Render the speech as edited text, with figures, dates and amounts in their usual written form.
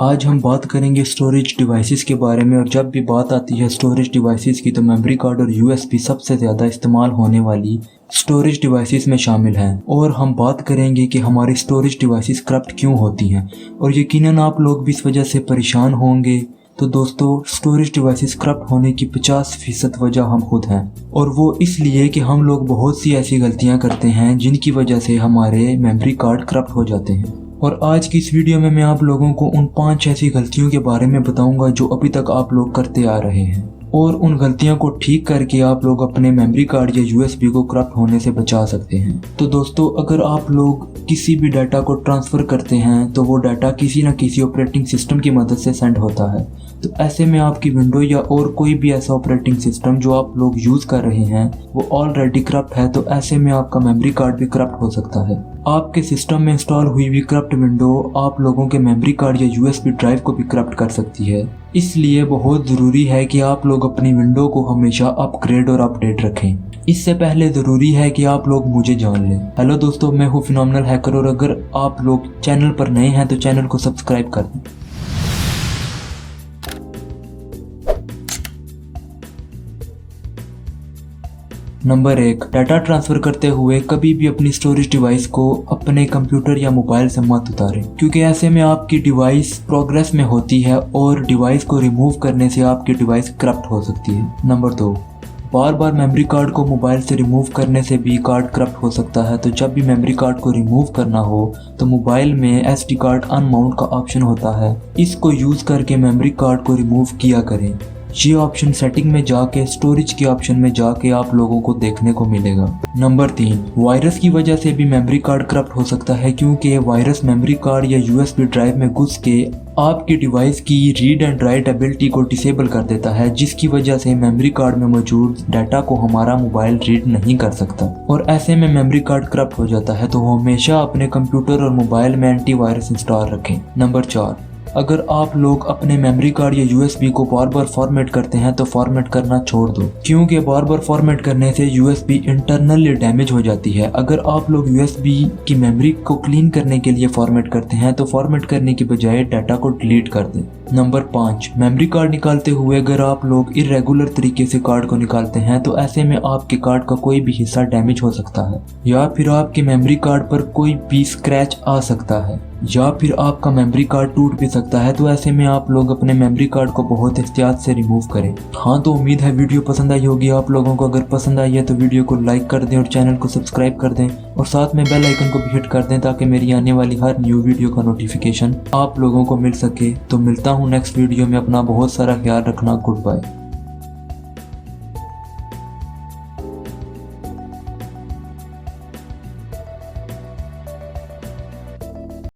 आज हम बात करेंगे स्टोरेज डिवाइसेस के बारे में। और जब भी बात आती है स्टोरेज डिवाइसेस की तो मेमोरी कार्ड और यूएसबी सबसे ज़्यादा इस्तेमाल होने वाली स्टोरेज डिवाइसेस में शामिल हैं। और हम बात करेंगे कि हमारी स्टोरेज डिवाइसेस करप्ट क्यों होती हैं, और यकीनन आप लोग भी इस वजह से परेशान होंगे। तो दोस्तों, स्टोरेज डिवाइसेस करप्ट होने की 50% वजह हम खुद हैं, और वो इसलिए कि हम लोग बहुत सी ऐसी गलतियां करते हैं जिनकी वजह से हमारे मेमोरी कार्ड करप्ट हो जाते हैं। और आज की इस वीडियो में मैं आप लोगों को उन 5 ऐसी गलतियों के बारे में बताऊंगा जो अभी तक आप लोग करते आ रहे हैं, और उन गलतियों को ठीक करके आप लोग अपने मेमोरी कार्ड या यूएसबी को करप्ट होने से बचा सकते हैं। तो दोस्तों, अगर आप लोग किसी भी डाटा को ट्रांसफ़र करते हैं तो वो डाटा किसी न किसी ऑपरेटिंग सिस्टम की मदद से सेंड होता है। तो ऐसे में आपकी विंडो या और कोई भी ऐसा ऑपरेटिंग सिस्टम जो आप लोग यूज़ कर रहे हैं वो ऑलरेडी करप्ट है, तो ऐसे में आपका मेमोरी कार्ड भी करप्ट हो सकता है। आपके सिस्टम में इंस्टॉल हुई हुई करप्ट विंडो आप लोगों के मेमोरी कार्ड या यूएसबी ड्राइव को भी करप्ट कर सकती है। इसलिए बहुत ज़रूरी है कि आप लोग अपनी विंडो को हमेशा अपग्रेड और अपडेट रखें। इससे पहले ज़रूरी है कि आप लोग मुझे जान लें। हेलो दोस्तों, मैं हूँ फिनोमिनल हैकर, और अगर आप लोग चैनल पर नए हैं तो चैनल को सब्सक्राइब कर दें। नंबर 1, डाटा ट्रांसफ़र करते हुए कभी भी अपनी स्टोरेज डिवाइस को अपने कंप्यूटर या मोबाइल से मत उतारें, क्योंकि ऐसे में आपकी डिवाइस प्रोग्रेस में होती है और डिवाइस को रिमूव करने से आपकी डिवाइस करप्ट हो सकती है। नंबर 2, बार बार मेमोरी कार्ड को मोबाइल से रिमूव करने से भी कार्ड करप्ट हो सकता है। तो जब भी मेमोरी कार्ड को रिमूव करना हो तो मोबाइल में SD कार्ड अनमाउंट का ऑप्शन होता है, इसको यूज़ करके मेमोरी कार्ड को रिमूव किया करें। ये ऑप्शन सेटिंग में जाके स्टोरेज के ऑप्शन में जाके आप लोगों को देखने को मिलेगा। नंबर 3, वायरस की वजह से भी मेमोरी कार्ड करप्ट हो सकता है, क्योंकि वायरस मेमोरी कार्ड या यूएसबी ड्राइव में घुस के आपकी डिवाइस की रीड एंड राइट एबिलिटी को डिसेबल कर देता है, जिसकी वजह से मेमोरी कार्ड में मौजूद डाटा को हमारा मोबाइल रीड नहीं कर सकता, और ऐसे में मेमोरी कार्ड करप्ट हो जाता है। तो हमेशा अपने कंप्यूटर और मोबाइल में एंटीवायरस इंस्टॉल रखें। नंबर 4, अगर आप लोग अपने मेमोरी कार्ड या यूएसबी को बार बार फॉर्मेट करते हैं तो फॉर्मेट करना छोड़ दो, क्योंकि बार बार फॉर्मेट करने से यूएसबी इंटरनली डैमेज हो जाती है। अगर आप लोग यूएसबी की मेमोरी को क्लीन करने के लिए फॉर्मेट करते हैं तो फॉर्मेट करने की बजाय डाटा को डिलीट कर दें। नंबर 5, मेमोरी कार्ड निकालते हुए अगर आप लोग इरेगुलर तरीके से कार्ड को निकालते हैं तो ऐसे में आपके कार्ड का कोई भी हिस्सा डैमेज हो सकता है, या फिर आपके मेमोरी कार्ड पर कोई भी स्क्रैच आ सकता है, या फिर आपका मेमोरी कार्ड टूट भी सकता है। तो ऐसे में आप लोग अपने मेमोरी कार्ड को बहुत एहतियात से रिमूव करें। हाँ, तो उम्मीद है वीडियो पसंद आई होगी आप लोगों को। अगर पसंद आई है तो वीडियो को लाइक कर दें और चैनल को सब्सक्राइब कर दें, और साथ में बेल आइकन को भी हिट कर दें ताकि मेरी आने वाली हर न्यू वीडियो का नोटिफिकेशन आप लोगों को मिल सके। तो मिलता हूँ नेक्स्ट वीडियो में। अपना बहुत सारा ख्याल रखना। Good bye.